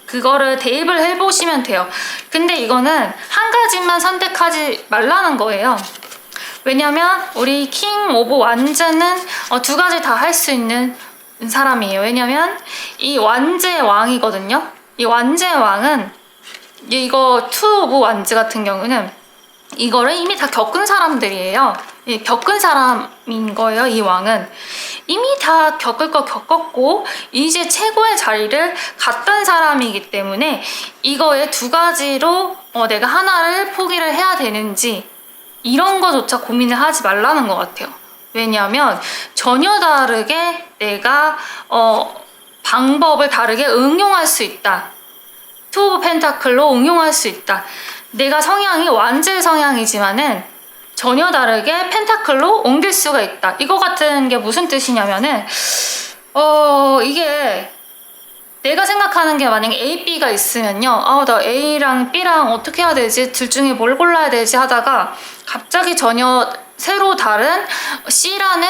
A: 그거를 대입을 해보시면 돼요. 근데 이거는 한 가지만 선택하지 말라는 거예요. 왜냐면 우리 킹 오브 완즈는 두 가지 다 할 수 있는 사람이에요. 왜냐면 이 완즈의 왕이거든요. 이 완즈의 왕은 이거 투 오브 완즈 같은 경우는 이거를 이미 다 겪은 사람들이에요. 겪은 사람인 거예요. 이 왕은 이미 다 겪을 거 겪었고 이제 최고의 자리를 갔던 사람이기 때문에 이거의 두 가지로 내가 하나를 포기를 해야 되는지 이런 거조차 고민을 하지 말라는 것 같아요. 왜냐하면 전혀 다르게 내가 방법을 다르게 응용할 수 있다. 투 오브 펜타클로 응용할 수 있다. 내가 성향이 완즈 성향이지만은 전혀 다르게 펜타클로 옮길 수가 있다. 이거 같은 게 무슨 뜻이냐면은 이게 내가 생각하는 게 만약에 A, B가 있으면요. 나 A랑 B랑 어떻게 해야 되지? 둘 중에 뭘 골라야 되지? 하다가 갑자기 전혀 새로 다른 C라는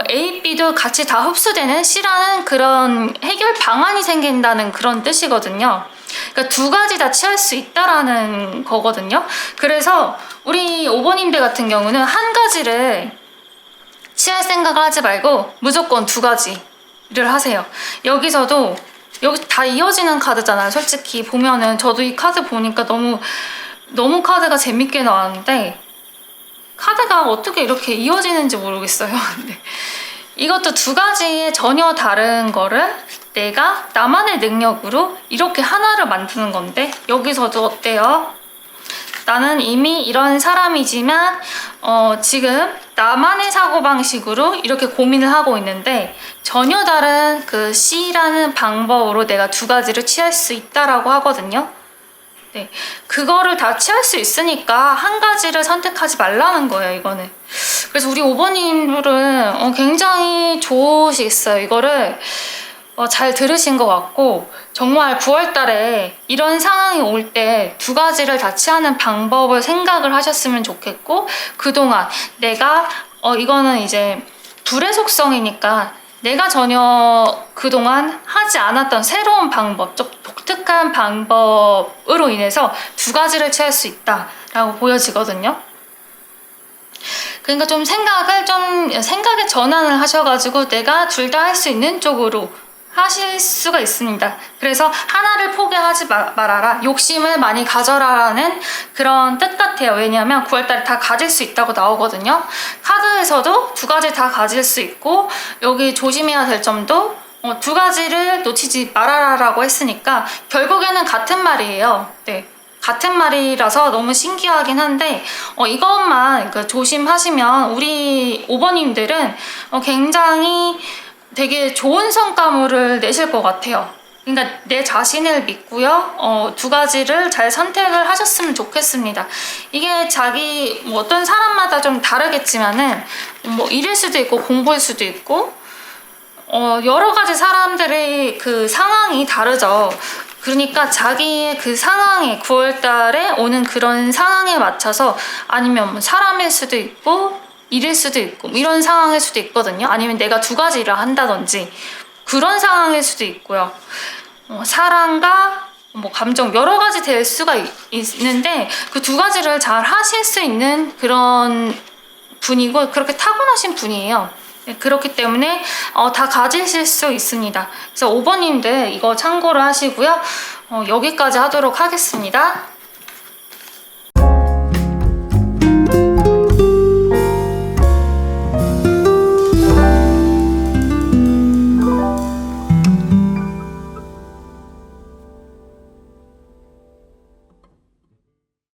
A: A, B도 같이 다 흡수되는 C라는 그런 해결 방안이 생긴다는 그런 뜻이거든요. 그러니까 두 가지 다 취할 수 있다라는 거거든요. 그래서 우리 오버님들 같은 경우는 한 가지를 취할 생각을 하지 말고 무조건 두 가지를 하세요. 여기서도 여기 다 이어지는 카드잖아요. 솔직히 보면은 저도 이 카드 보니까 너무 카드가 재밌게 나왔는데 카드가 어떻게 이렇게 이어지는지 모르겠어요. 네. 이것도 두 가지의 전혀 다른 거를 내가 나만의 능력으로 이렇게 하나를 만드는 건데 여기서도 어때요? 나는 이미 이런 사람이지만 지금 나만의 사고방식으로 이렇게 고민을 하고 있는데 전혀 다른 그 C라는 방법으로 내가 두 가지를 취할 수 있다라고 하거든요. 네, 그거를 다 취할 수 있으니까 한 가지를 선택하지 말라는 거예요, 이거는. 그래서 우리 오버님들은 굉장히 좋으시겠어요. 이거를 잘 들으신 것 같고 정말 9월달에 이런 상황이 올 때 두 가지를 다 취하는 방법을 생각을 하셨으면 좋겠고 그동안 내가 이거는 이제 불의 속성이니까 내가 전혀 그동안 하지 않았던 새로운 방법, 좀 독특한 방법으로 인해서 두 가지를 취할 수 있다라고 보여지거든요. 그러니까 좀 생각의 전환을 하셔가지고 내가 둘 다 할 수 있는 쪽으로 하실 수가 있습니다. 그래서 하나를 포기하지 말아라. 욕심을 많이 가져라라는 그런 뜻 같아요. 왜냐하면 9월달에 다 가질 수 있다고 나오거든요. 카드에서도 두 가지 다 가질 수 있고 여기 조심해야 될 점도 두 가지를 놓치지 말아라라고 했으니까 결국에는 같은 말이에요. 네. 같은 말이라서 너무 신기하긴 한데 이것만 조심하시면 우리 오버님들은 굉장히 되게 좋은 성과물을 내실 것 같아요. 그러니까 내 자신을 믿고요. 두 가지를 잘 선택을 하셨으면 좋겠습니다. 이게 뭐 어떤 사람마다 좀 다르겠지만은 뭐 일일 수도 있고 공부일 수도 있고 여러 가지 사람들의 그 상황이 다르죠. 그러니까 자기의 그 상황에 9월달에 오는 그런 상황에 맞춰서 아니면 뭐 사람일 수도 있고 일일 수도 있고 이런 상황일 수도 있거든요. 아니면 내가 두 가지 일을 한다든지 그런 상황일 수도 있고요. 사랑과 뭐 감정 여러 가지 될 수가 있는데 그 두 가지를 잘 하실 수 있는 그런 분이고 그렇게 타고나신 분이에요. 네, 그렇기 때문에 다 가지실 수 있습니다. 그래서 5번님들 이거 참고를 하시고요. 여기까지 하도록 하겠습니다.